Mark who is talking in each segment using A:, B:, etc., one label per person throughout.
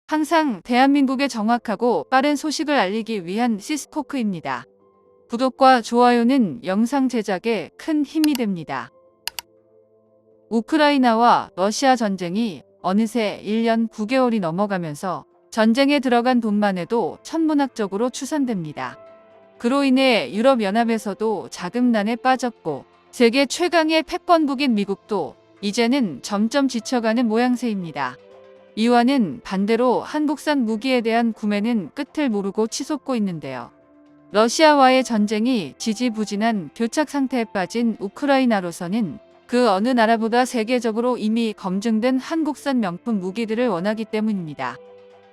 A: 항상 대한민국의 정확하고 빠른 소식을 알리기 위한 시스코크입니다. 구독과 좋아요는 영상 제작에 큰 힘이 됩니다. 우크라이나와 러시아 전쟁이 어느새 1년 9개월이 넘어가면서 전쟁에 들어간 돈만 해도 천문학적으로 추산됩니다. 그로 인해 유럽연합에서도 자금난에 빠졌고 세계 최강의 패권국인 미국도 이제는 점점 지쳐가는 모양새입니다. 이와는 반대로 한국산 무기에 대한 구매는 끝을 모르고 치솟고 있는데요. 러시아와의 전쟁이 지지부진한 교착 상태에 빠진 우크라이나로서는 그 어느 나라보다 세계적으로 이미 검증된 한국산 명품 무기들을 원하기 때문입니다.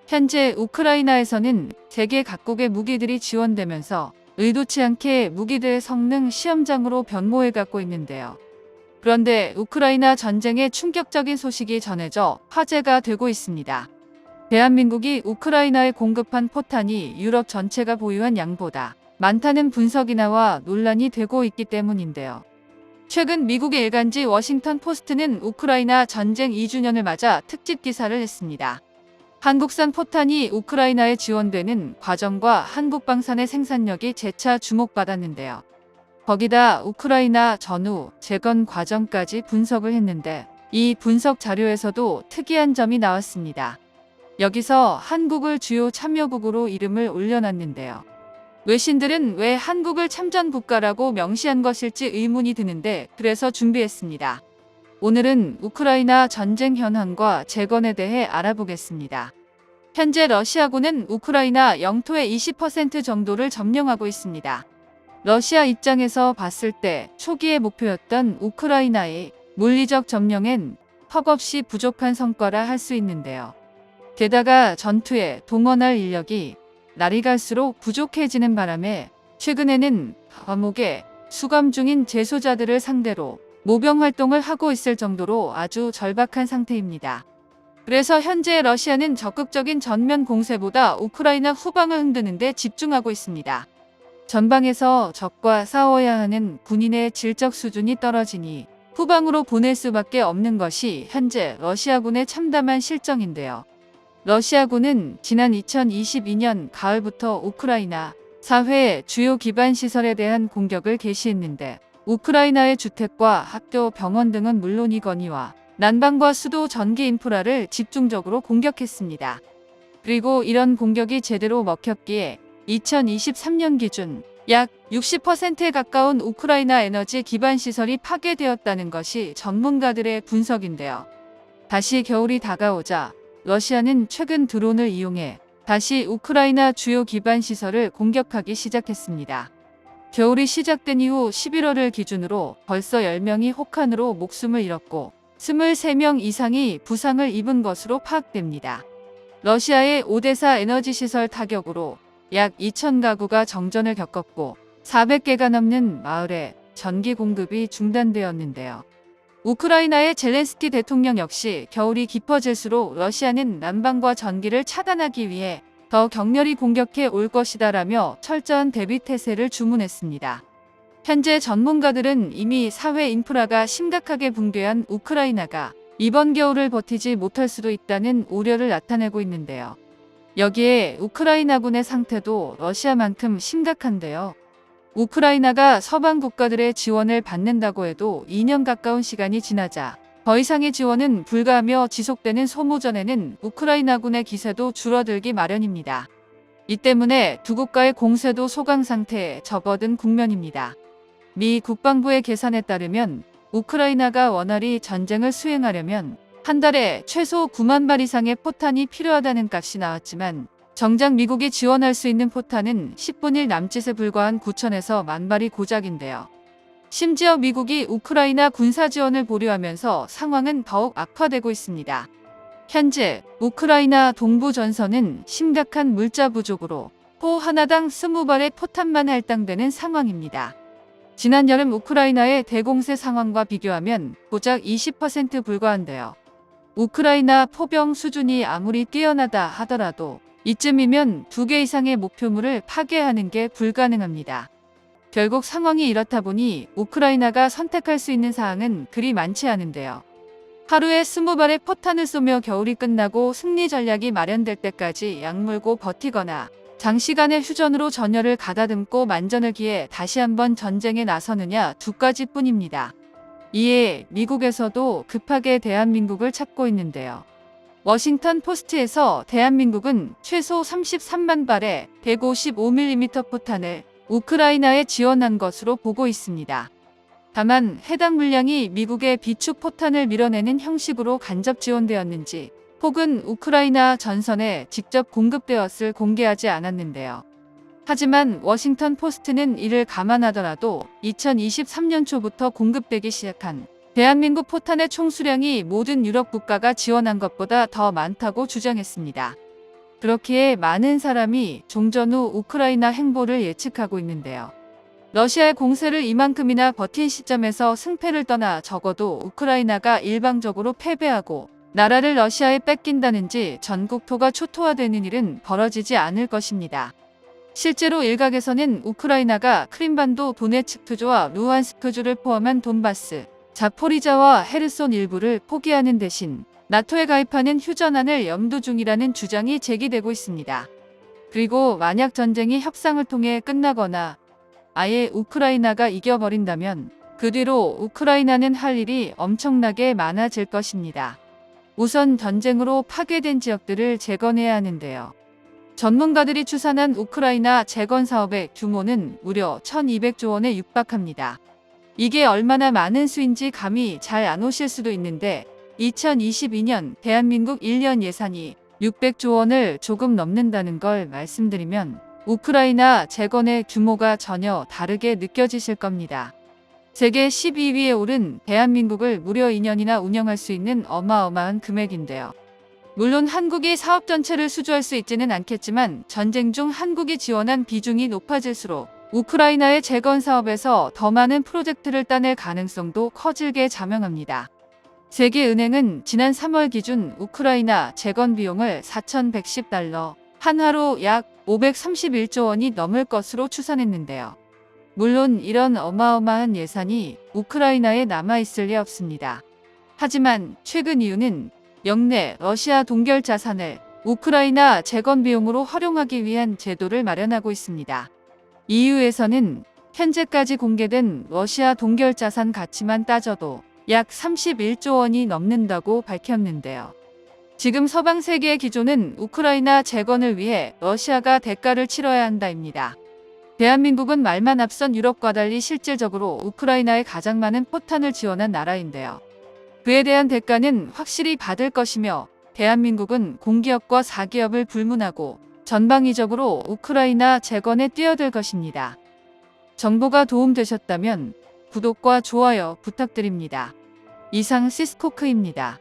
A: 현재 우크라이나에서는 세계 각국의 무기들이 지원되면서 의도치 않게 무기들의 성능 시험장으로 변모해가고 있는데요. 그런데 우크라이나 전쟁의 충격적인 소식이 전해져 화제가 되고 있습니다. 대한민국이 우크라이나에 공급한 포탄이 유럽 전체가 보유한 양보다 많다는 분석이 나와 논란이 되고 있기 때문인데요. 최근 미국의 일간지 워싱턴 포스트는 우크라이나 전쟁 2주년을 맞아 특집 기사를 냈습니다. 한국산 포탄이 우크라이나에 지원되는 과정과 한국 방산의 생산력이 재차 주목받았는데요. 거기다 우크라이나 전후 재건 과정까지 분석을 했는데 이 분석 자료에서도 특이한 점이 나왔습니다. 여기서 한국을 주요 참여국으로 이름을 올려놨는데요. 외신들은 왜 한국을 참전 국가라고 명시한 것일지 의문이 드는데 그래서 준비했습니다. 오늘은 우크라이나 전쟁 현황과 재건에 대해 알아보겠습니다. 현재 러시아군은 우크라이나 영토의 20% 정도를 점령하고 있습니다. 러시아 입장에서 봤을 때 초기의 목표였던 우크라이나의 물리적 점령엔 턱없이 부족한 성과라 할 수 있는데요. 게다가 전투에 동원할 인력이 날이 갈수록 부족해지는 바람에 최근에는 감옥에 수감 중인 재소자들을 상대로 모병 활동을 하고 있을 정도로 아주 절박한 상태입니다. 그래서 현재 러시아는 적극적인 전면 공세보다 우크라이나 후방을 흔드는 데 집중하고 있습니다. 전방에서 적과 싸워야 하는 군인의 질적 수준이 떨어지니 후방으로 보낼 수밖에 없는 것이 현재 러시아군의 참담한 실정인데요. 러시아군은 지난 2022년 가을부터 우크라이나 사회 주요 기반 시설에 대한 공격을 개시했는데 우크라이나의 주택과 학교, 병원 등은 물론이거니와 난방과 수도, 전기 인프라를 집중적으로 공격했습니다. 그리고 이런 공격이 제대로 먹혔기에 2023년 기준 약 60%에 가까운 우크라이나 에너지 기반 시설이 파괴되었다는 것이 전문가들의 분석인데요. 다시 겨울이 다가오자 러시아는 최근 드론을 이용해 다시 우크라이나 주요 기반 시설을 공격하기 시작했습니다. 겨울이 시작된 이후 11월을 기준으로 벌써 10명이 혹한으로 목숨을 잃었고 23명 이상이 부상을 입은 것으로 파악됩니다. 러시아의 오데사 에너지 시설 타격으로 약 2,000가구가 정전을 겪었고 400개가 넘는 마을에 전기 공급이 중단되었는데요. 우크라이나의 젤렌스키 대통령 역시 겨울이 깊어질수록 러시아는 난방과 전기를 차단하기 위해 더 격렬히 공격해 올 것이다라며 철저한 대비 태세를 주문했습니다. 현재 전문가들은 이미 사회 인프라가 심각하게 붕괴한 우크라이나가 이번 겨울을 버티지 못할 수도 있다는 우려를 나타내고 있는데요. 여기에 우크라이나군의 상태도 러시아만큼 심각한데요. 우크라이나가 서방 국가들의 지원을 받는다고 해도 2년 가까운 시간이 지나자 더 이상의 지원은 불가하며 지속되는 소모전에는 우크라이나군의 기세도 줄어들기 마련입니다. 이 때문에 두 국가의 공세도 소강 상태에 접어든 국면입니다. 미 국방부의 계산에 따르면 우크라이나가 원활히 전쟁을 수행하려면 한 달에 최소 9만 발 이상의 포탄이 필요하다는 값이 나왔지만 정작 미국이 지원할 수 있는 포탄은 10분의 1 남짓에 불과한 9천에서 1만 발이 고작인데요. 심지어 미국이 우크라이나 군사 지원을 보류하면서 상황은 더욱 악화되고 있습니다. 현재 우크라이나 동부 전선은 심각한 물자 부족으로 호 하나당 20발의 포탄만 할당되는 상황입니다. 지난 여름 우크라이나의 대공세 상황과 비교하면 고작 20% 불과한데요. 우크라이나 포병 수준이 아무리 뛰어나다 하더라도 이쯤이면 2개 이상의 목표물을 파괴하는 게 불가능합니다. 결국 상황이 이렇다 보니 우크라이나가 선택할 수 있는 사항은 그리 많지 않은데요. 하루에 20발의 포탄을 쏘며 겨울이 끝나고 승리 전략이 마련될 때까지 약물고 버티거나 장시간의 휴전으로 전열을 가다듬고 만전을 기해 다시 한번 전쟁에 나서느냐 두 가지뿐입니다. 이에 미국에서도 급하게 대한민국을 찾고 있는데요. 워싱턴 포스트에서 대한민국은 최소 33만 발의 155mm 포탄을 우크라이나에 지원한 것으로 보고 있습니다. 다만 해당 물량이 미국의 비축 포탄을 밀어내는 형식으로 간접 지원되었는지 혹은 우크라이나 전선에 직접 공급되었을 공개하지 않았는데요. 하지만 워싱턴 포스트는 이를 감안하더라도 2023년 초부터 공급되기 시작한 대한민국 포탄의 총 수량이 모든 유럽 국가가 지원한 것보다 더 많다고 주장했습니다. 그렇기에 많은 사람이 종전 후 우크라이나 행보를 예측하고 있는데요. 러시아의 공세를 이만큼이나 버틴 시점에서 승패를 떠나 적어도 우크라이나가 일방적으로 패배하고 나라를 러시아에 뺏긴다는지 전국토가 초토화되는 일은 벌어지지 않을 것입니다. 실제로 일각에서는 우크라이나가 크림반도 도네츠크주와 루한스크주를 포함한 돈바스, 자포리자와 헤르손 일부를 포기하는 대신 나토에 가입하는 휴전안을 염두 중이라는 주장이 제기되고 있습니다. 그리고 만약 전쟁이 협상을 통해 끝나거나 아예 우크라이나가 이겨버린다면 그 뒤로 우크라이나는 할 일이 엄청나게 많아질 것입니다. 우선 전쟁으로 파괴된 지역들을 재건해야 하는데요. 전문가들이 추산한 우크라이나 재건 사업의 규모는 무려 1200조 원에 육박합니다. 이게 얼마나 많은 수인지 감이 잘 안 오실 수도 있는데 2022년 대한민국 1년 예산이 600조 원을 조금 넘는다는 걸 말씀드리면 우크라이나 재건의 규모가 전혀 다르게 느껴지실 겁니다. 세계 12위에 오른 대한민국을 무려 2년이나 운영할 수 있는 어마어마한 금액인데요. 물론 한국이 사업 전체를 수주할 수 있지는 않겠지만 전쟁 중 한국이 지원한 비중이 높아질수록 우크라이나의 재건 사업에서 더 많은 프로젝트를 따낼 가능성도 커질게 자명합니다. 세계은행은 지난 3월 기준 우크라이나 재건 비용을 4,110달러, 한화로 약 531조 원이 넘을 것으로 추산했는데요. 물론 이런 어마어마한 예산이 우크라이나에 남아있을 리 없습니다. 하지만 최근 EU는 역내 러시아 동결 자산을 우크라이나 재건 비용으로 활용하기 위한 제도를 마련하고 있습니다. EU에서는 현재까지 공개된 러시아 동결 자산 가치만 따져도 약 31조 원이 넘는다고 밝혔는데요. 지금 서방 세계의 기조는 우크라이나 재건을 위해 러시아가 대가를 치러야 한다입니다. 대한민국은 말만 앞선 유럽과 달리 실질적으로 우크라이나에 가장 많은 포탄을 지원한 나라인데요. 그에 대한 대가는 확실히 받을 것이며 대한민국은 공기업과 사기업을 불문하고 전방위적으로 우크라이나 재건에 뛰어들 것입니다. 정보가 도움되셨다면 구독과 좋아요 부탁드립니다. 이상 시스코크입니다.